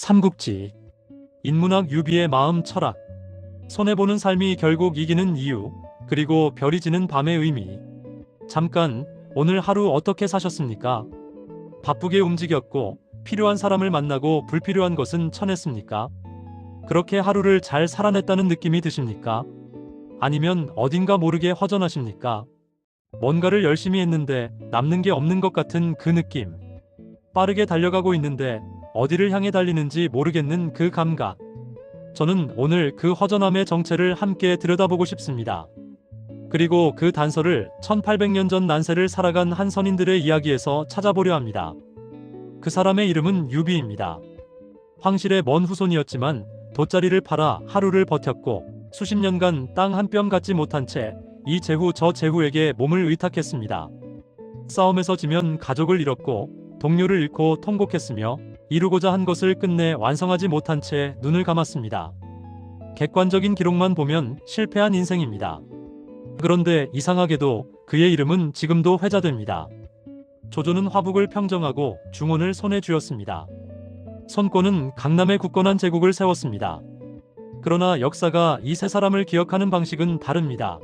삼국지. 인문학 유비의 마음 철학. 손해보는 삶이 결국 이기는 이유, 그리고 별이 지는 밤의 의미. 잠깐, 오늘 하루 어떻게 사셨습니까? 바쁘게 움직였고 필요한 사람을 만나고 불필요한 것은 쳐냈습니까? 그렇게 하루를 잘 살아냈다는 느낌이 드십니까? 아니면 어딘가 모르게 허전하십니까? 뭔가를 열심히 했는데 남는 게 없는 것 같은 그 느낌. 빠르게 달려가고 있는데 어디를 향해 달리는지 모르겠는 그 감각. 저는 오늘 그 허전함의 정체를 함께 들여다보고 싶습니다. 그리고 그 단서를 1800년 전 난세를 살아간 한 선인들의 이야기에서 찾아보려 합니다. 그 사람의 이름은 유비입니다. 황실의 먼 후손이었지만 돗자리를 팔아 하루를 버텼고 수십 년간 땅 한 뼘 갖지 못한 채 이 제후 저 제후에게 몸을 의탁했습니다. 싸움에서 지면 가족을 잃었고 동료를 잃고 통곡했으며 이루고자 한 것을 끝내 완성하지 못한 채 눈을 감았습니다. 객관적인 기록만 보면 실패한 인생입니다. 그런데 이상하게도 그의 이름은 지금도 회자됩니다. 조조는 화북을 평정하고 중원을 손에 쥐었습니다. 손권은 강남에 굳건한 제국을 세웠습니다. 그러나 역사가 이 세 사람을 기억하는 방식은 다릅니다.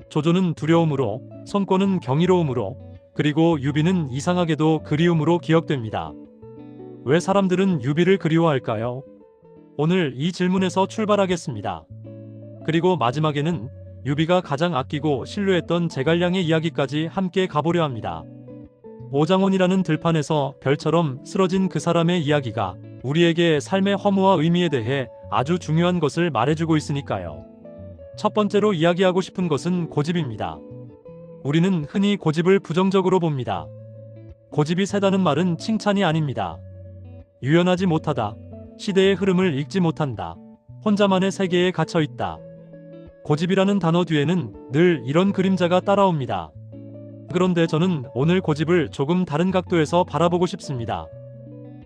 조조는 두려움으로, 손권은 경이로움으로, 그리고 유비는 이상하게도 그리움으로 기억됩니다. 왜 사람들은 유비를 그리워할까요? 오늘 이 질문에서 출발하겠습니다. 그리고 마지막에는 유비가 가장 아끼고 신뢰했던 제갈량의 이야기까지 함께 가보려 합니다. 오장원이라는 들판에서 별처럼 쓰러진 그 사람의 이야기가 우리에게 삶의 허무와 의미에 대해 아주 중요한 것을 말해주고 있으니까요. 첫 번째로 이야기하고 싶은 것은 고집입니다. 우리는 흔히 고집을 부정적으로 봅니다. 고집이 세다는 말은 칭찬이 아닙니다. 유연하지 못하다, 시대의 흐름을 읽지 못한다, 혼자만의 세계에 갇혀있다. 고집이라는 단어 뒤에는 늘 이런 그림자가 따라옵니다. 그런데 저는 오늘 고집을 조금 다른 각도에서 바라보고 싶습니다.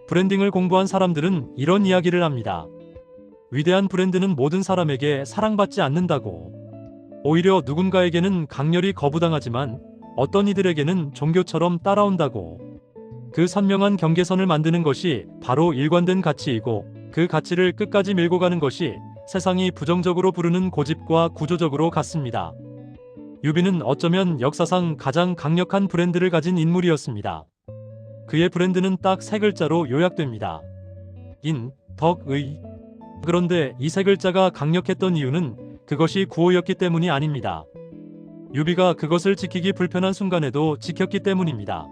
브랜딩을 공부한 사람들은 이런 이야기를 합니다. 위대한 브랜드는 모든 사람에게 사랑받지 않는다고. 오히려 누군가에게는 강렬히 거부당하지만 어떤 이들에게는 종교처럼 따라온다고. 그 선명한 경계선을 만드는 것이 바로 일관된 가치이고 그 가치를 끝까지 밀고 가는 것이 세상이 부정적으로 부르는 고집과 구조적으로 같습니다. 유비는 어쩌면 역사상 가장 강력한 브랜드를 가진 인물이었습니다. 그의 브랜드는 딱 세 글자로 요약됩니다. 인, 덕, 의. 그런데 이 세 글자가 강력했던 이유는 그것이 구호였기 때문이 아닙니다. 유비가 그것을 지키기 불편한 순간에도 지켰기 때문입니다.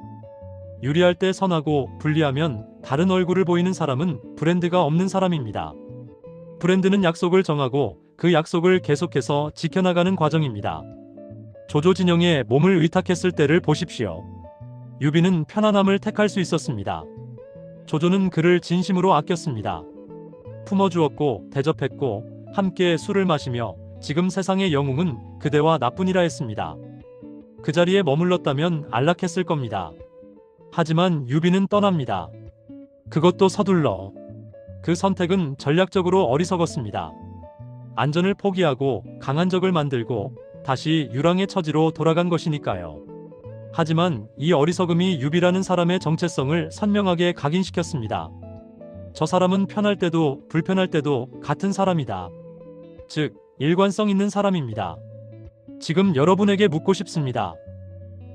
유리할 때 선하고 불리하면 다른 얼굴을 보이는 사람은 브랜드가 없는 사람입니다. 브랜드는 약속을 정하고 그 약속을 계속해서 지켜나가는 과정입니다. 조조 진영에 몸을 의탁했을 때를 보십시오. 유비는 편안함을 택할 수 있었습니다. 조조는 그를 진심으로 아꼈습니다. 품어주었고 대접했고 함께 술을 마시며 지금 세상의 영웅은 그대와 나뿐이라 했습니다. 그 자리에 머물렀다면 안락했을 겁니다. 하지만 유비는 떠납니다. 그것도 서둘러. 그 선택은 전략적으로 어리석었습니다. 안전을 포기하고 강한 적을 만들고 다시 유랑의 처지로 돌아간 것이니까요. 하지만 이 어리석음이 유비라는 사람의 정체성을 선명하게 각인시켰습니다. 저 사람은 편할 때도 불편할 때도 같은 사람이다. 즉, 일관성 있는 사람입니다. 지금 여러분에게 묻고 싶습니다.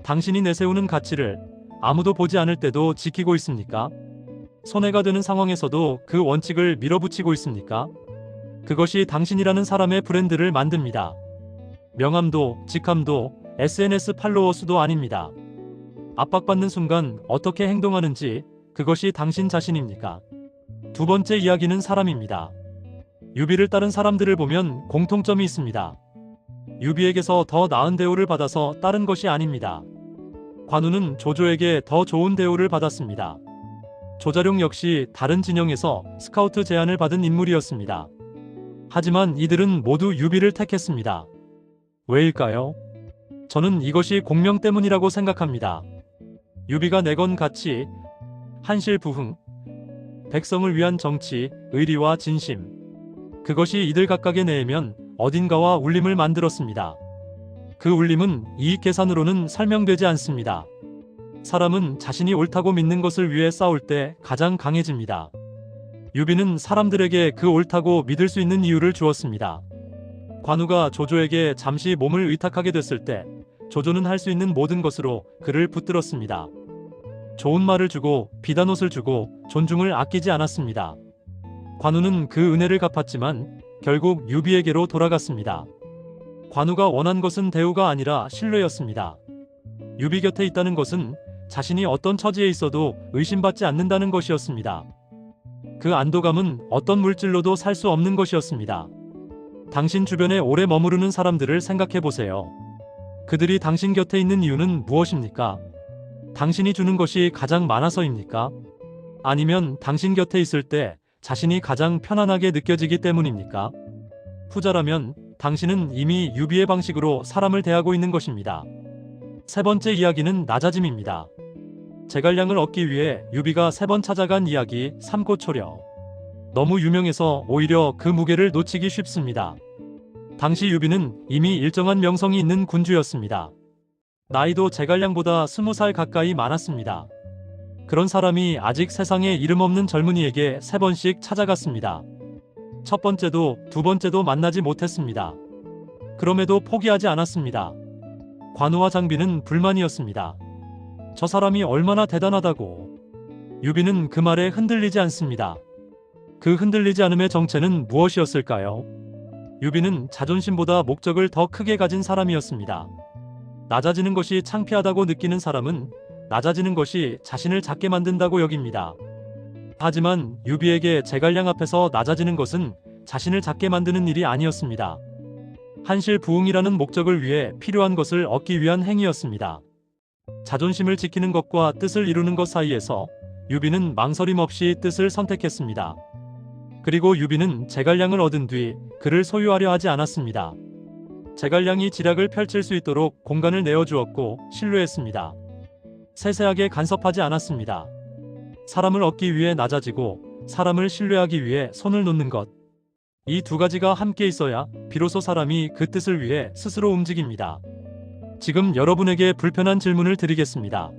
당신이 내세우는 가치를 아무도 보지 않을 때도 지키고 있습니까? 손해가 되는 상황에서도 그 원칙을 밀어붙이고 있습니까? 그것이 당신이라는 사람의 브랜드를 만듭니다. 명함도, 직함도, SNS 팔로워 수도 아닙니다. 압박받는 순간 어떻게 행동하는지 그것이 당신 자신입니까? 두 번째 이야기는 사람입니다. 유비를 따른 사람들을 보면 공통점이 있습니다. 유비에게서 더 나은 대우를 받아서 따른 것이 아닙니다. 관우는 조조에게 더 좋은 대우를 받았습니다. 조자룡 역시 다른 진영에서 스카우트 제안을 받은 인물이었습니다. 하지만 이들은 모두 유비를 택했습니다. 왜일까요? 저는 이것이 공명 때문이라고 생각합니다. 유비가 내건 가치, 한실부흥, 백성을 위한 정치, 의리와 진심. 그것이 이들 각각의 내면 어딘가와 울림을 만들었습니다. 그 울림은 이익 계산으로는 설명되지 않습니다. 사람은 자신이 옳다고 믿는 것을 위해 싸울 때 가장 강해집니다. 유비는 사람들에게 그 옳다고 믿을 수 있는 이유를 주었습니다. 관우가 조조에게 잠시 몸을 의탁하게 됐을 때 조조는 할 수 있는 모든 것으로 그를 붙들었습니다. 좋은 말을 주고 비단 옷을 주고 존중을 아끼지 않았습니다. 관우는 그 은혜를 갚았지만 결국 유비에게로 돌아갔습니다. 관우가 원한 것은 대우가 아니라 신뢰였습니다. 유비 곁에 있다는 것은 자신이 어떤 처지에 있어도 의심받지 않는다는 것이었습니다. 그 안도감은 어떤 물질로도 살 수 없는 것이었습니다. 당신 주변에 오래 머무르는 사람들을 생각해 보세요. 그들이 당신 곁에 있는 이유는 무엇입니까? 당신이 주는 것이 가장 많아서입니까? 아니면 당신 곁에 있을 때 자신이 가장 편안하게 느껴지기 때문입니까? 후자라면 당신은 이미 유비의 방식으로 사람을 대하고 있는 것입니다. 세 번째 이야기는 낮아짐입니다. 제갈량을 얻기 위해 유비가 3번 찾아간 이야기 삼고초려. 너무 유명해서 오히려 그 무게를 놓치기 쉽습니다. 당시 유비는 이미 일정한 명성이 있는 군주였습니다. 나이도 제갈량보다 20살 가까이 많았습니다. 그런 사람이 아직 세상에 이름 없는 젊은이에게 3번씩 찾아갔습니다. 첫 번째도 두 번째도 만나지 못했습니다. 그럼에도 포기하지 않았습니다. 관우와 장비는 불만이었습니다. 저 사람이 얼마나 대단하다고. 유비는 그 말에 흔들리지 않습니다. 그 흔들리지 않음의 정체는 무엇이었을까요? 유비는 자존심보다 목적을 더 크게 가진 사람이었습니다. 낮아지는 것이 창피하다고 느끼는 사람은 낮아지는 것이 자신을 작게 만든다고 여깁니다. 하지만 유비에게 제갈량 앞에서 낮아지는 것은 자신을 작게 만드는 일이 아니었습니다. 한실부흥이라는 목적을 위해 필요한 것을 얻기 위한 행위였습니다. 자존심을 지키는 것과 뜻을 이루는 것 사이에서 유비는 망설임 없이 뜻을 선택했습니다. 그리고 유비는 제갈량을 얻은 뒤 그를 소유하려 하지 않았습니다. 제갈량이 지략을 펼칠 수 있도록 공간을 내어주었고 신뢰했습니다. 세세하게 간섭하지 않았습니다. 사람을 얻기 위해 낮아지고 사람을 신뢰하기 위해 손을 놓는 것. 이 두 가지가 함께 있어야 비로소 사람이 그 뜻을 위해 스스로 움직입니다. 지금 여러분에게 불편한 질문을 드리겠습니다.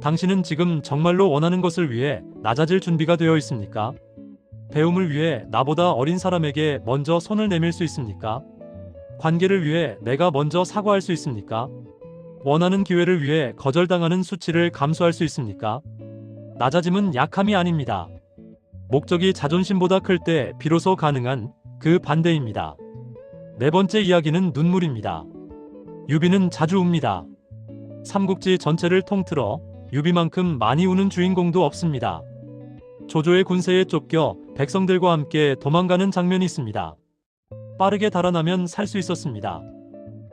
당신은 지금 정말로 원하는 것을 위해 낮아질 준비가 되어 있습니까? 배움을 위해 나보다 어린 사람에게 먼저 손을 내밀 수 있습니까? 관계를 위해 내가 먼저 사과할 수 있습니까? 원하는 기회를 위해 거절당하는 수치를 감수할 수 있습니까? 낮아짐은 약함이 아닙니다. 목적이 자존심보다 클 때 비로소 가능한 그 반대입니다. 네 번째 이야기는 눈물입니다. 유비는 자주 웁니다. 삼국지 전체를 통틀어 유비만큼 많이 우는 주인공도 없습니다. 조조의 군세에 쫓겨 백성들과 함께 도망가는 장면이 있습니다. 빠르게 달아나면 살 수 있었습니다.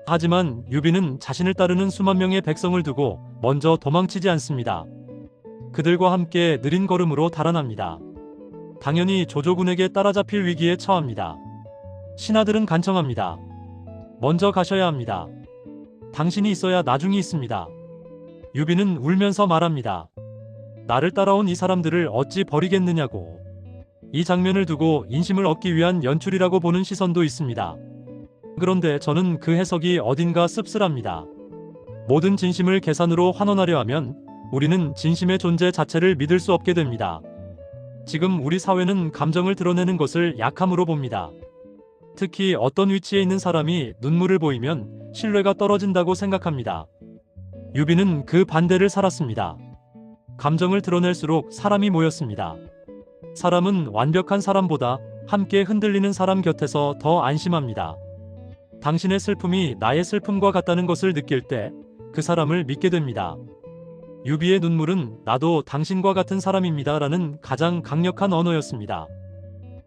하지만 유비는 자신을 따르는 수만 명의 백성을 두고 먼저 도망치지 않습니다. 그들과 함께 느린 걸음으로 달아납니다. 당연히 조조군에게 따라잡힐 위기에 처합니다. 신하들은 간청합니다. 먼저 가셔야 합니다. 당신이 있어야 나중이 있습니다. 유비는 울면서 말합니다. 나를 따라온 이 사람들을 어찌 버리겠느냐고. 이 장면을 두고 인심을 얻기 위한 연출이라고 보는 시선도 있습니다. 그런데 저는 그 해석이 어딘가 씁쓸합니다. 모든 진심을 계산으로 환원하려 하면 우리는 진심의 존재 자체를 믿을 수 없게 됩니다. 지금 우리 사회는 감정을 드러내는 것을 약함으로 봅니다. 특히 어떤 위치에 있는 사람이 눈물을 보이면 신뢰가 떨어진다고 생각합니다. 유비는 그 반대를 살았습니다. 감정을 드러낼수록 사람이 모였습니다. 사람은 완벽한 사람보다 함께 흔들리는 사람 곁에서 더 안심합니다. 당신의 슬픔이 나의 슬픔과 같다는 것을 느낄 때 그 사람을 믿게 됩니다. 유비의 눈물은 나도 당신과 같은 사람입니다 라는 가장 강력한 언어였습니다.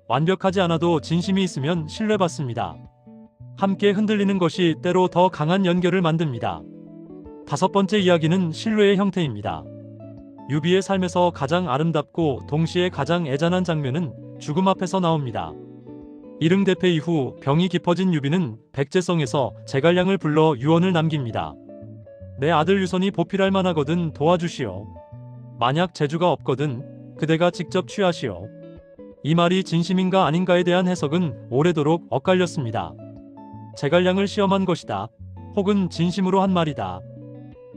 완벽하지 않아도 진심이 있으면 신뢰받습니다. 함께 흔들리는 것이 때로 더 강한 연결을 만듭니다. 다섯 번째 이야기는 신뢰의 형태입니다. 유비의 삶에서 가장 아름답고 동시에 가장 애잔한 장면은 죽음 앞에서 나옵니다. 이릉대패 이후 병이 깊어진 유비는 백제성에서 제갈량을 불러 유언을 남깁니다. 내 아들 유선이 보필할 만하거든 도와주시오. 만약 재주가 없거든 그대가 직접 취하시오. 이 말이 진심인가 아닌가에 대한 해석은 오래도록 엇갈렸습니다. 제갈량을 시험한 것이다. 혹은 진심으로 한 말이다.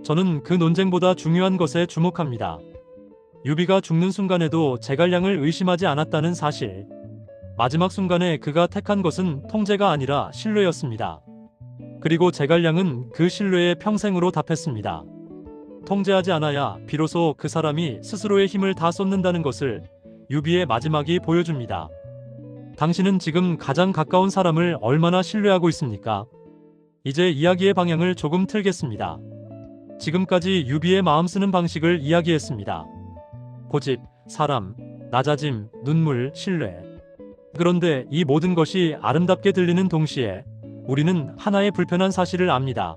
저는 그 논쟁보다 중요한 것에 주목합니다. 유비가 죽는 순간에도 제갈량을 의심하지 않았다는 사실. 마지막 순간에 그가 택한 것은 통제가 아니라 신뢰였습니다. 그리고 제갈량은 그 신뢰에 평생으로 답했습니다. 통제하지 않아야 비로소 그 사람이 스스로의 힘을 다 쏟는다는 것을 유비의 마지막이 보여줍니다. 당신은 지금 가장 가까운 사람을 얼마나 신뢰하고 있습니까? 이제 이야기의 방향을 조금 틀겠습니다. 지금까지 유비의 마음 쓰는 방식을 이야기했습니다. 고집, 사람, 낮아짐, 눈물, 신뢰. 그런데 이 모든 것이 아름답게 들리는 동시에 우리는 하나의 불편한 사실을 압니다.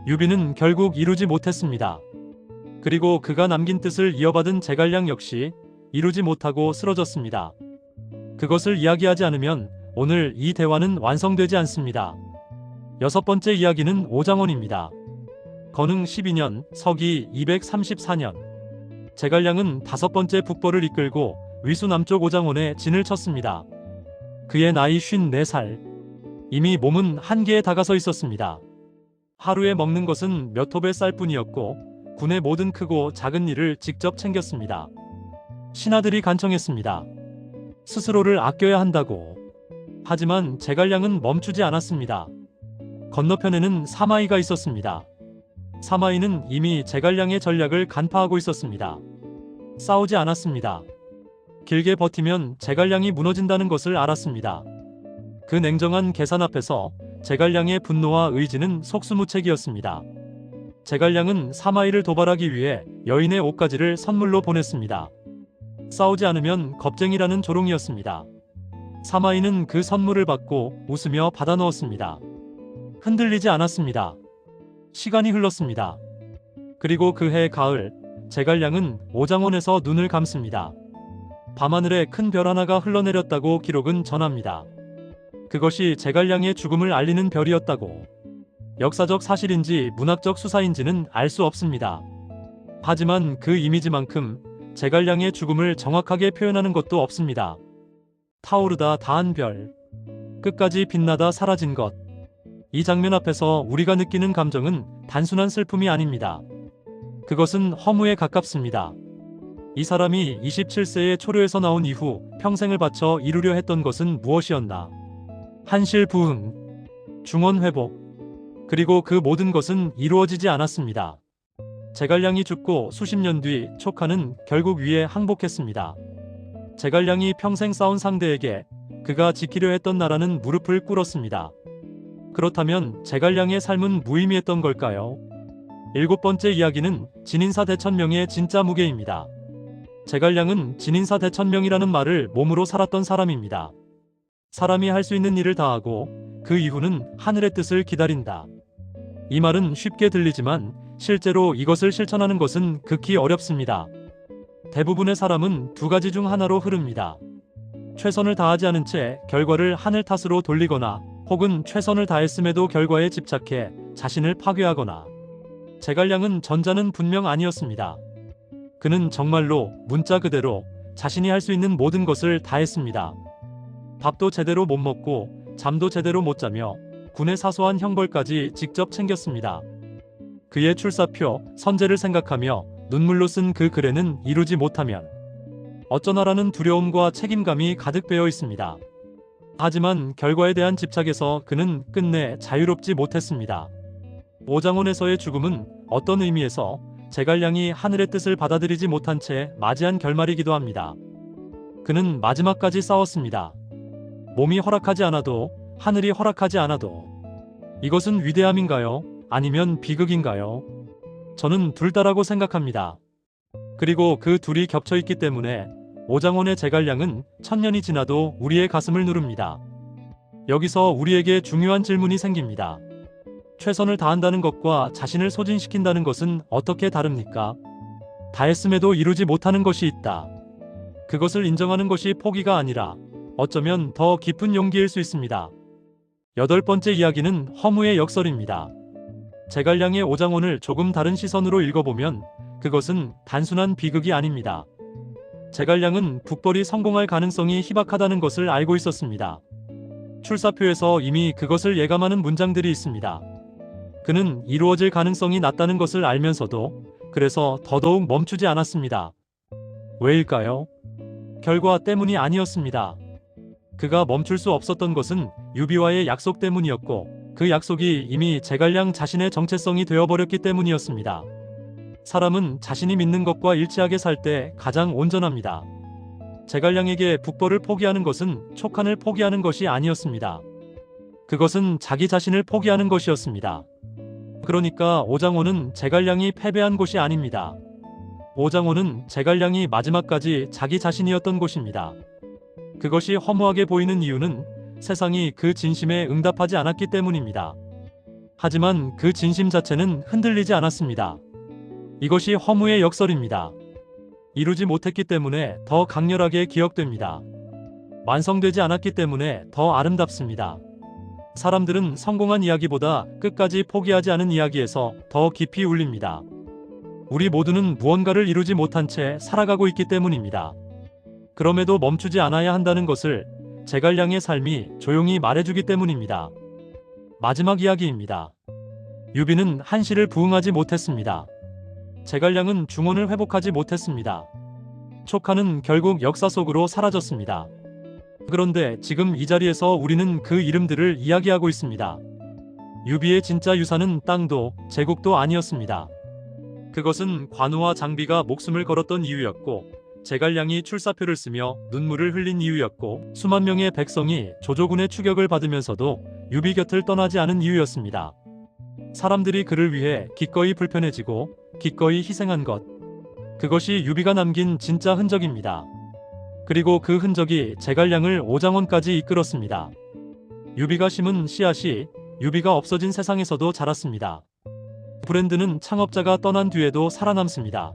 유비는 결국 이루지 못했습니다. 그리고 그가 남긴 뜻을 이어받은 제갈량 역시 이루지 못하고 쓰러졌습니다. 그것을 이야기하지 않으면 오늘 이 대화는 완성되지 않습니다. 여섯 번째 이야기는 오장원입니다. 건흥 12년, 서기 234년. 제갈량은 다섯 번째 북벌을 이끌고 위수 남쪽 오장원에 진을 쳤습니다. 그의 나이 54살. 이미 몸은 한계에 다가서 있었습니다. 하루에 먹는 것은 몇 톱의 쌀뿐이었고 군의 모든 크고 작은 일을 직접 챙겼습니다. 신하들이 간청했습니다. 스스로를 아껴야 한다고. 하지만 제갈량은 멈추지 않았습니다. 건너편에는 사마이가 있었습니다. 사마이는 이미 제갈량의 전략을 간파하고 있었습니다. 싸우지 않았습니다. 길게 버티면 제갈량이 무너진다는 것을 알았습니다. 그 냉정한 계산 앞에서 제갈량의 분노와 의지는 속수무책이었습니다. 제갈량은 사마이를 도발하기 위해 여인의 옷가지를 선물로 보냈습니다. 싸우지 않으면 겁쟁이라는 조롱이었습니다. 사마이는 그 선물을 받고 웃으며 받아 넣었습니다. 흔들리지 않았습니다. 시간이 흘렀습니다. 그리고 그해 가을, 제갈량은 오장원에서 눈을 감습니다. 밤하늘에 큰 별 하나가 흘러내렸다고 기록은 전합니다. 그것이 제갈량의 죽음을 알리는 별이었다고. 역사적 사실인지 문학적 수사인지는 알 수 없습니다. 하지만 그 이미지만큼 제갈량의 죽음을 정확하게 표현하는 것도 없습니다. 타오르다 닿은 별, 끝까지 빛나다 사라진 것. 이 장면 앞에서 우리가 느끼는 감정은 단순한 슬픔이 아닙니다. 그것은 허무에 가깝습니다. 이 사람이 27세에 초려에서 나온 이후 평생을 바쳐 이루려 했던 것은 무엇이었나? 한실 부흥, 중원 회복. 그리고 그 모든 것은 이루어지지 않았습니다. 제갈량이 죽고 수십 년 뒤 촉하는 결국 위에 항복했습니다. 제갈량이 평생 싸운 상대에게 그가 지키려 했던 나라는 무릎을 꿇었습니다. 그렇다면 제갈량의 삶은 무의미했던 걸까요? 일곱 번째 이야기는 진인사 대천명의 진짜 무게입니다. 제갈량은 진인사 대천명이라는 말을 몸으로 살았던 사람입니다. 사람이 할 수 있는 일을 다 하고 그 이후는 하늘의 뜻을 기다린다. 이 말은 쉽게 들리지만 실제로 이것을 실천하는 것은 극히 어렵습니다. 대부분의 사람은 두 가지 중 하나로 흐릅니다. 최선을 다하지 않은 채 결과를 하늘 탓으로 돌리거나 혹은 최선을 다했음에도 결과에 집착해 자신을 파괴하거나. 제갈량은 전자는 분명 아니었습니다. 그는 정말로 문자 그대로 자신이 할 수 있는 모든 것을 다했습니다. 밥도 제대로 못 먹고 잠도 제대로 못 자며 군의 사소한 형벌까지 직접 챙겼습니다. 그의 출사표, 선제를 생각하며 눈물로 쓴 그 글에는 이루지 못하면 어쩌나라는 두려움과 책임감이 가득 배어 있습니다. 하지만 결과에 대한 집착에서 그는 끝내 자유롭지 못했습니다. 오장원에서의 죽음은 어떤 의미에서 제갈량이 하늘의 뜻을 받아들이지 못한 채 맞이한 결말이기도 합니다. 그는 마지막까지 싸웠습니다. 몸이 허락하지 않아도, 하늘이 허락하지 않아도. 이것은 위대함인가요? 아니면 비극인가요? 저는 둘 다라고 생각합니다. 그리고 그 둘이 겹쳐 있기 때문에 오장원의 제갈량은 1000년이 지나도 우리의 가슴을 누릅니다. 여기서 우리에게 중요한 질문이 생깁니다. 최선을 다한다는 것과 자신을 소진시킨다는 것은 어떻게 다릅니까? 다했음에도 이루지 못하는 것이 있다. 그것을 인정하는 것이 포기가 아니라 어쩌면 더 깊은 용기일 수 있습니다. 여덟 번째 이야기는 허무의 역설입니다. 제갈량의 오장원을 조금 다른 시선으로 읽어보면 그것은 단순한 비극이 아닙니다. 제갈량은 북벌이 성공할 가능성이 희박하다는 것을 알고 있었습니다. 출사표에서 이미 그것을 예감하는 문장들이 있습니다. 그는 이루어질 가능성이 낮다는 것을 알면서도 그래서 더더욱 멈추지 않았습니다. 왜일까요? 결과 때문이 아니었습니다. 그가 멈출 수 없었던 것은 유비와의 약속 때문이었고, 그 약속이 이미 제갈량 자신의 정체성이 되어버렸기 때문이었습니다. 사람은 자신이 믿는 것과 일치하게 살 때 가장 온전합니다. 제갈량에게 북벌을 포기하는 것은 촉한을 포기하는 것이 아니었습니다. 그것은 자기 자신을 포기하는 것이었습니다. 그러니까 오장원은 제갈량이 패배한 곳이 아닙니다. 오장원은 제갈량이 마지막까지 자기 자신이었던 곳입니다. 그것이 허무하게 보이는 이유는 세상이 그 진심에 응답하지 않았기 때문입니다. 하지만 그 진심 자체는 흔들리지 않았습니다. 이것이 허무의 역설입니다. 이루지 못했기 때문에 더 강렬하게 기억됩니다. 완성되지 않았기 때문에 더 아름답습니다. 사람들은 성공한 이야기보다 끝까지 포기하지 않은 이야기에서 더 깊이 울립니다. 우리 모두는 무언가를 이루지 못한 채 살아가고 있기 때문입니다. 그럼에도 멈추지 않아야 한다는 것을 제갈량의 삶이 조용히 말해주기 때문입니다. 마지막 이야기입니다. 유비는 한시를 부응하지 못했습니다. 제갈량은 중원을 회복하지 못했습니다. 촉하는 결국 역사 속으로 사라졌습니다. 그런데 지금 이 자리에서 우리는 그 이름들을 이야기하고 있습니다. 유비의 진짜 유산은 땅도 제국도 아니었습니다. 그것은 관우와 장비가 목숨을 걸었던 이유였고, 제갈량이 출사표를 쓰며 눈물을 흘린 이유였고, 수만 명의 백성이 조조군의 추격을 받으면서도 유비 곁을 떠나지 않은 이유였습니다. 사람들이 그를 위해 기꺼이 불편해지고 기꺼이 희생한 것, 그것이 유비가 남긴 진짜 흔적입니다. 그리고 그 흔적이 제갈량을 오장원까지 이끌었습니다. 유비가 심은 씨앗이 유비가 없어진 세상에서도 자랐습니다. 브랜드는 창업자가 떠난 뒤에도 살아남습니다.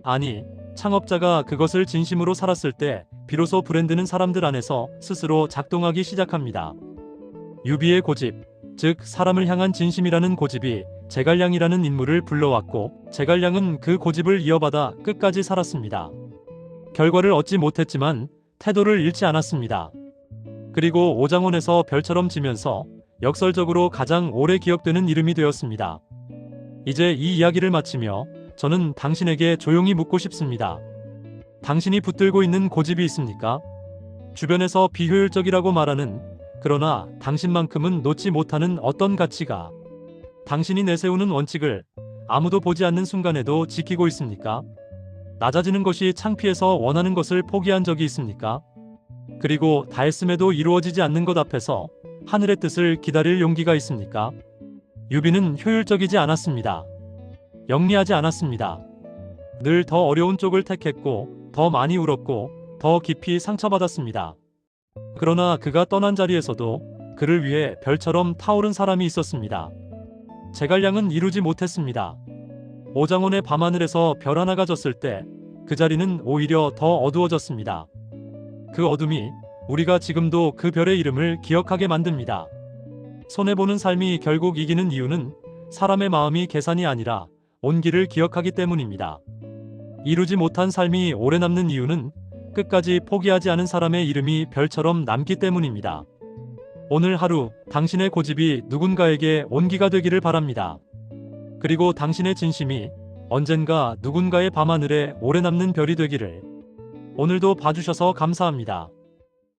아니, 창업자가 그것을 진심으로 살았을 때 비로소 브랜드는 사람들 안에서 스스로 작동하기 시작합니다. 유비의 고집, 즉 사람을 향한 진심이라는 고집이 제갈량이라는 인물을 불러왔고, 제갈량은 그 고집을 이어받아 끝까지 살았습니다. 결과를 얻지 못했지만 태도를 잃지 않았습니다. 그리고 오장원에서 별처럼 지면서 역설적으로 가장 오래 기억되는 이름이 되었습니다. 이제 이 이야기를 마치며 저는 당신에게 조용히 묻고 싶습니다. 당신이 붙들고 있는 고집이 있습니까? 주변에서 비효율적이라고 말하는, 그러나 당신만큼은 놓지 못하는 어떤 가치가, 당신이 내세우는 원칙을 아무도 보지 않는 순간에도 지키고 있습니까? 낮아지는 것이 창피해서 원하는 것을 포기한 적이 있습니까? 그리고 다했음에도 이루어지지 않는 것 앞에서 하늘의 뜻을 기다릴 용기가 있습니까? 유비는 효율적이지 않았습니다. 영리하지 않았습니다. 늘 더 어려운 쪽을 택했고, 더 많이 울었고, 더 깊이 상처받았습니다. 그러나 그가 떠난 자리에서도 그를 위해 별처럼 타오른 사람이 있었습니다. 제갈량은 이루지 못했습니다. 오장원의 밤하늘에서 별 하나가 졌을 때 그 자리는 오히려 더 어두워졌습니다. 그 어둠이 우리가 지금도 그 별의 이름을 기억하게 만듭니다. 손해보는 삶이 결국 이기는 이유는 사람의 마음이 계산이 아니라 온기를 기억하기 때문입니다. 이루지 못한 삶이 오래 남는 이유는 끝까지 포기하지 않은 사람의 이름이 별처럼 남기 때문입니다. 오늘 하루 당신의 고집이 누군가에게 온기가 되기를 바랍니다. 그리고 당신의 진심이 언젠가 누군가의 밤하늘에 오래 남는 별이 되기를. 오늘도 봐주셔서 감사합니다.